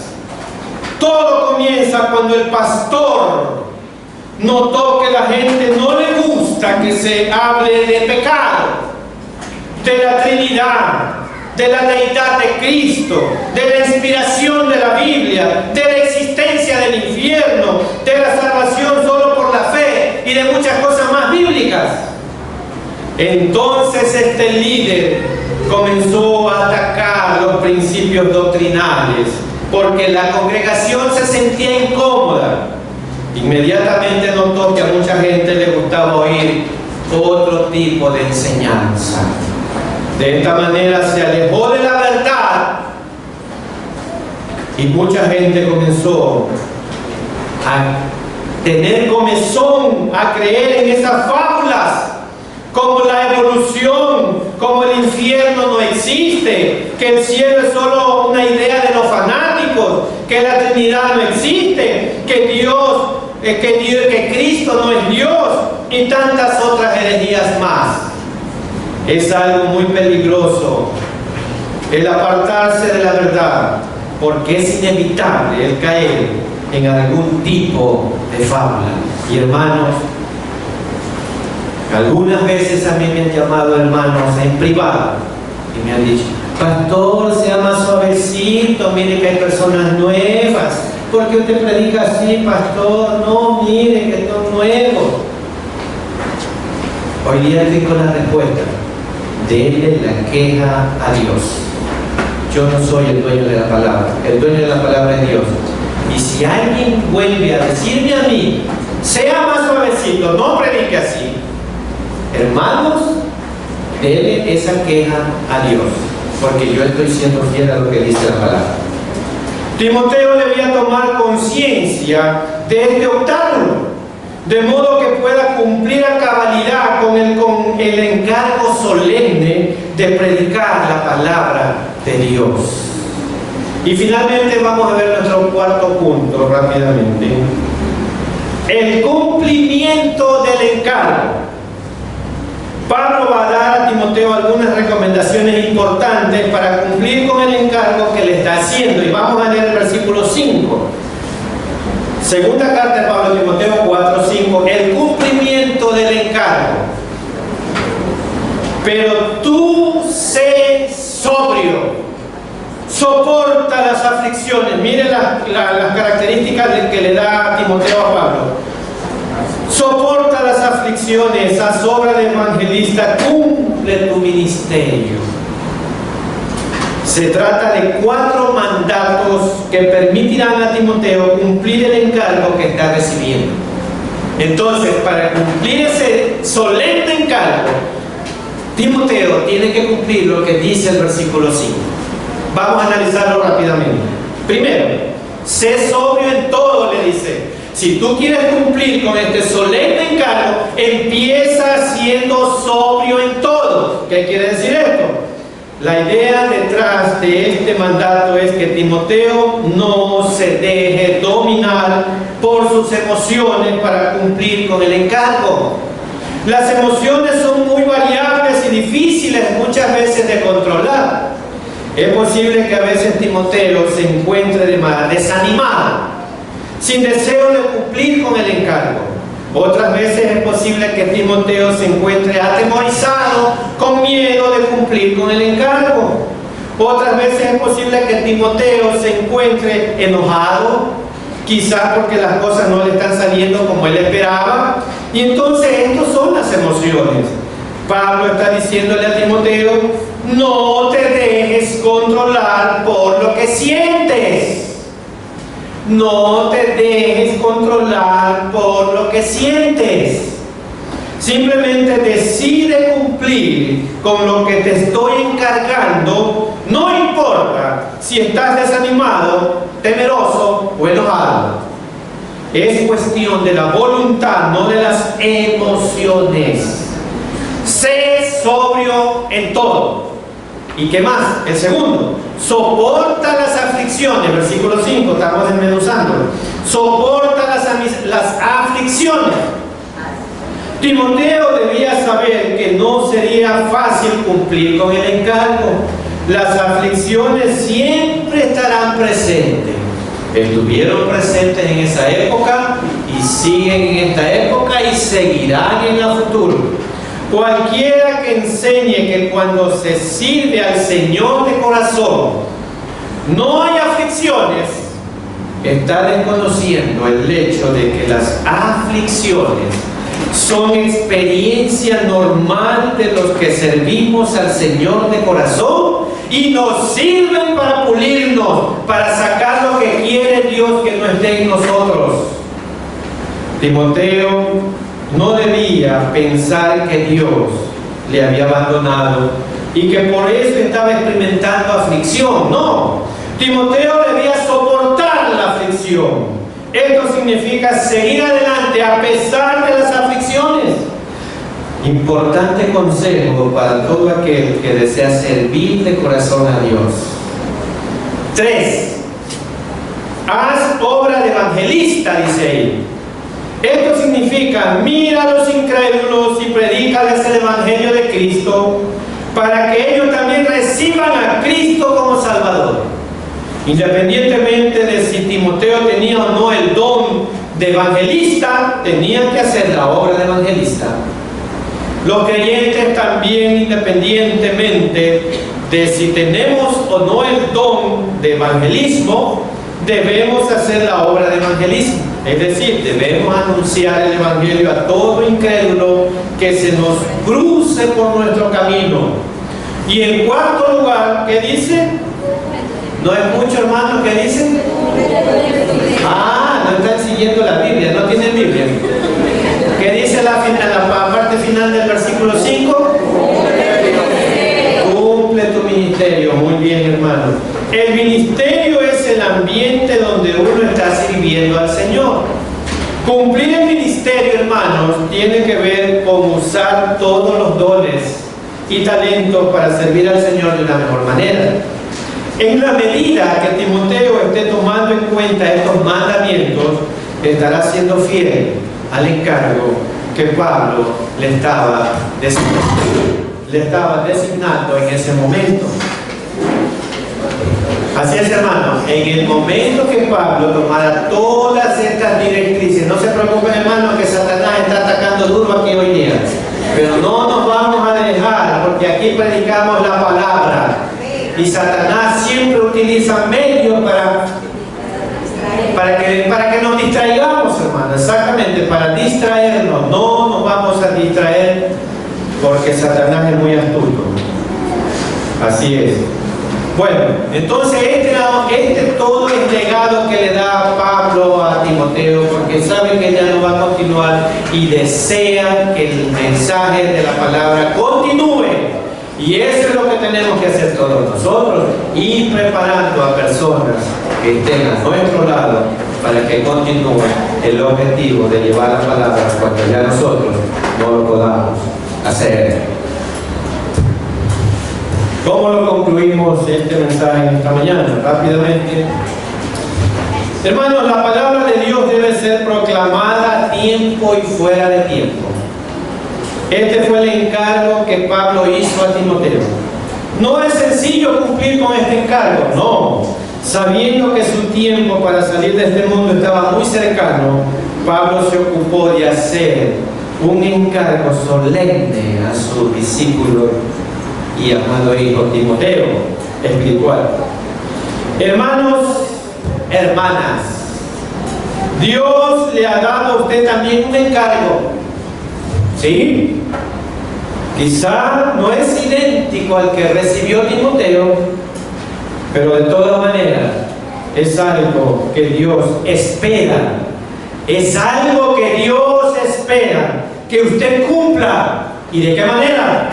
D: Todo comienza cuando el pastor notó que la gente no le gusta que se hable de pecado, de la Trinidad, de la deidad de Cristo, de la inspiración de la Biblia, de la existencia del infierno, de la salvación solo por la fe y de muchas cosas más bíblicas. Entonces este líder comenzó a atacar los principios doctrinales porque la congregación se sentía incómoda. Inmediatamente notó que a mucha gente le gustaba oír otro tipo de enseñanza. De esta manera se alejó de la verdad y mucha gente comenzó a tener comezón, a creer en esas fábulas, como la evolución, como el infierno no existe, que el cielo es solo una idea de los fanáticos, que la Trinidad no existe, que Cristo no es Dios y tantas otras herejías más. Es algo muy peligroso el apartarse de la verdad, porque es inevitable el caer en algún tipo de fábula. Y hermanos, algunas veces a mí me han llamado hermanos en privado y me han dicho: pastor, sea más suavecito, mire que hay personas nuevas. ¿Por qué usted predica así, pastor? No, mire que son nuevos. Hoy día tengo la respuesta: denle la queja a Dios. Yo no soy el dueño de la palabra, el dueño de la palabra es Dios. Y si alguien vuelve a decirme a mí: sea más suavecito, no predique así, hermanos, denle esa queja a Dios, porque yo estoy siendo fiel a lo que dice la palabra. Timoteo debía tomar conciencia de este obstáculo, de modo que pueda cumplir a cabalidad con el encargo solemne de predicar la palabra de Dios. Y finalmente vamos a ver nuestro cuarto punto rápidamente: el cumplimiento del encargo. Pablo va a dar a Timoteo algunas recomendaciones importantes para cumplir con el encargo que le está haciendo, y vamos a leer el versículo 5. Segunda carta de Pablo a Timoteo 4:5, el cumplimiento del encargo. Pero tú sé sobrio, soporta las aflicciones. Mire las características que le da a Timoteo a Pablo. Soporta las aflicciones, haz obra de evangelista, cumple tu ministerio. Se trata de 4 mandatos que permitirán a Timoteo cumplir el encargo que está recibiendo. Entonces, para cumplir ese solemne encargo, Timoteo tiene que cumplir lo que dice el versículo 5. Vamos a analizarlo rápidamente. Primero, sé sobrio en todo, le dice. Si tú quieres cumplir con este solemne encargo, empieza siendo sobrio en todo. ¿Qué quiere decir esto? La idea detrás de este mandato es que Timoteo no se deje dominar por sus emociones para cumplir con el encargo. Las emociones son muy variables y difíciles muchas veces de controlar. Es posible que a veces Timoteo se encuentre desanimado, sin deseo de cumplir con el encargo. Otras veces es posible que Timoteo se encuentre atemorizado, con miedo de cumplir con el encargo. Otras veces es posible que Timoteo se encuentre enojado, quizás porque las cosas no le están saliendo como él esperaba. Y entonces estas son las emociones. Pablo está diciéndole a Timoteo: no te dejes controlar por lo que sientes. No te dejes controlar por lo que sientes. Simplemente decide cumplir con lo que te estoy encargando, no importa si estás desanimado, temeroso o enojado. Es cuestión de la voluntad, no de las emociones. Sé sobrio en todo. ¿Y qué más? El segundo, soporta las aflicciones. Versículo 5, estamos desmenuzándolo. Soporta las aflicciones. Timoteo debía saber que no sería fácil cumplir con el encargo. Las aflicciones siempre estarán presentes. Estuvieron presentes en esa época y siguen en esta época y seguirán en el futuro. Cualquiera que enseñe que cuando se sirve al Señor de corazón no hay aflicciones, está desconociendo el hecho de que las aflicciones son experiencia normal de los que servimos al Señor de corazón y nos sirven para pulirnos, para sacar lo que quiere Dios que no esté en nosotros. Timoteo no debía pensar que Dios le había abandonado y que por eso estaba experimentando aflicción. No, Timoteo debía soportar la aflicción. Esto significa seguir adelante a pesar de las aflicciones. Importante consejo para todo aquel que desea servir de corazón a Dios. 3. Haz obra de evangelista, dice ahí. Esto significa, mira a los incrédulos y predícales el evangelio de Cristo para que ellos también reciban a Cristo como Salvador. Independientemente de si Timoteo tenía o no el don de evangelista, tenía que hacer la obra de evangelista. Los creyentes también, independientemente de si tenemos o no el don de evangelismo, debemos hacer la obra de evangelismo. Es decir, debemos anunciar el evangelio a todo incrédulo que se nos cruce por nuestro camino. Y en cuarto lugar, ¿qué dice? ¿No es mucho, hermano, que dicen? No están siguiendo la Biblia, no tienen Biblia. ¿Qué dice la parte final del versículo 5? Cumple tu ministerio. Muy bien, hermano. El ministerio es el ambiente donde uno está sirviendo al Señor. Cumplir el ministerio, hermanos, tiene que ver con usar todos los dones y talentos para servir al Señor de una mejor manera. En la medida que Timoteo esté tomando en cuenta estos mandamientos, estará siendo fiel al encargo que Pablo le estaba designando en ese momento. Así es, hermano, en el momento que Pablo tomara todas estas directrices, no se preocupen, hermano, que Satanás está atacando duro aquí hoy día, pero no nos vamos a dejar, porque aquí predicamos la palabra. Y Satanás siempre utiliza medios para que nos distraigamos, hermano. Exactamente, para distraernos. No nos vamos a distraer porque Satanás es muy astuto. Así es. Bueno, entonces este todo el legado que le da Pablo a Timoteo, porque sabe que ya no va a continuar y desea que el mensaje de la palabra continúe. Y eso es lo que tenemos que hacer todos nosotros, ir preparando a personas que estén a nuestro lado para que continúe el objetivo de llevar la palabra cuando ya nosotros no lo podamos hacer. ¿Cómo lo concluimos este mensaje esta mañana? Rápidamente. Hermanos, la palabra de Dios debe ser proclamada a tiempo y fuera de tiempo. Este fue el encargo que Pablo hizo a Timoteo. No es sencillo cumplir con este encargo, no. Sabiendo que su tiempo para salir de este mundo estaba muy cercano, Pablo se ocupó de hacer un encargo solemne a su discípulo y amado hijo Timoteo, espiritual. Hermanos, hermanas, Dios le ha dado a usted también un encargo. ¿Sí? Quizá no es idéntico al que recibió Timoteo, pero de todas maneras es algo que Dios espera. Es algo que Dios espera que usted cumpla. ¿Y de qué manera?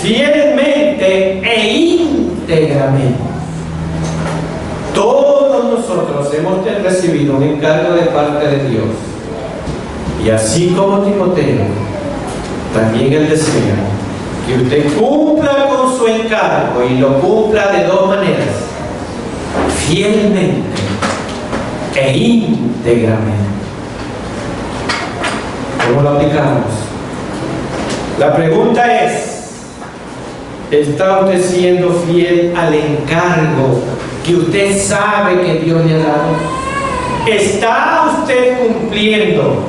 D: Fielmente e íntegramente. Todos nosotros hemos recibido un encargo de parte de Dios. Y así como Timoteo, también Él desea que usted cumpla con su encargo y lo cumpla de dos maneras: fielmente e íntegramente. ¿Cómo lo aplicamos? La pregunta es: ¿está usted siendo fiel al encargo que usted sabe que Dios le ha dado? ¿Está usted cumpliendo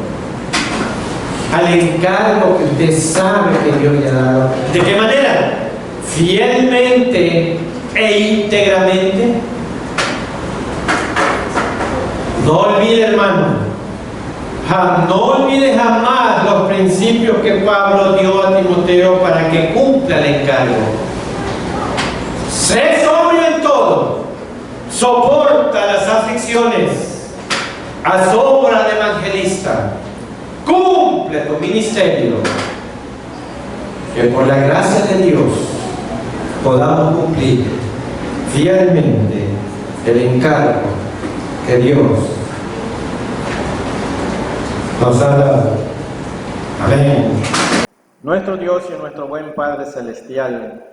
D: al encargo que usted sabe que Dios le ha dado? ¿De qué manera? Fielmente e íntegramente. No olvide, hermano, no olvide jamás los principios que Pablo dio a Timoteo para que cumpla el encargo. Sé sobrio en todo, soporta las aflicciones, asombra al evangelista, cumple tu ministerio. Que por la gracia de Dios podamos cumplir fielmente el encargo que Dios nos ha dado. Amén.
B: Nuestro Dios y nuestro buen Padre Celestial,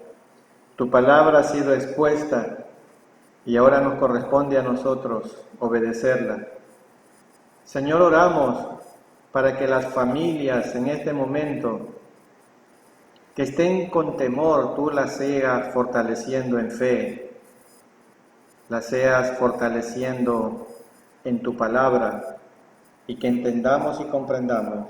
B: tu palabra ha sido expuesta y ahora nos corresponde a nosotros obedecerla. Señor, oramos para que las familias en este momento que estén con temor, tú las seas fortaleciendo en fe, las seas fortaleciendo en tu palabra, y que entendamos y comprendamos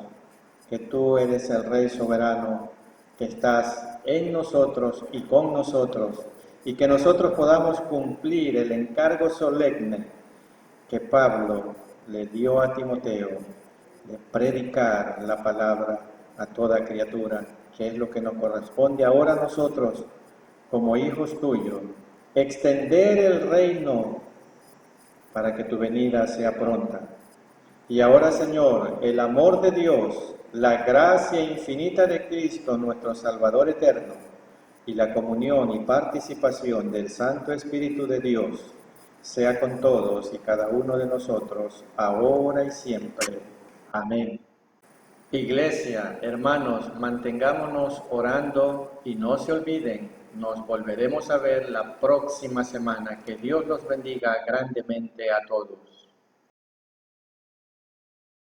B: que tú eres el Rey soberano, que estás en nosotros y con nosotros, y que nosotros podamos cumplir el encargo solemne que Pablo le dio a Timoteo de predicar la palabra a toda criatura, que es lo que nos corresponde ahora a nosotros como hijos tuyos, extender el reino para que tu venida sea pronta. Y ahora, Señor, el amor de Dios, la gracia infinita de Cristo, nuestro Salvador eterno, y la comunión y participación del Santo Espíritu de Dios, sea con todos y cada uno de nosotros, ahora y siempre. Amén. Iglesia, hermanos, mantengámonos orando y no se olviden, nos volveremos a ver la próxima semana. Que Dios los bendiga grandemente a todos.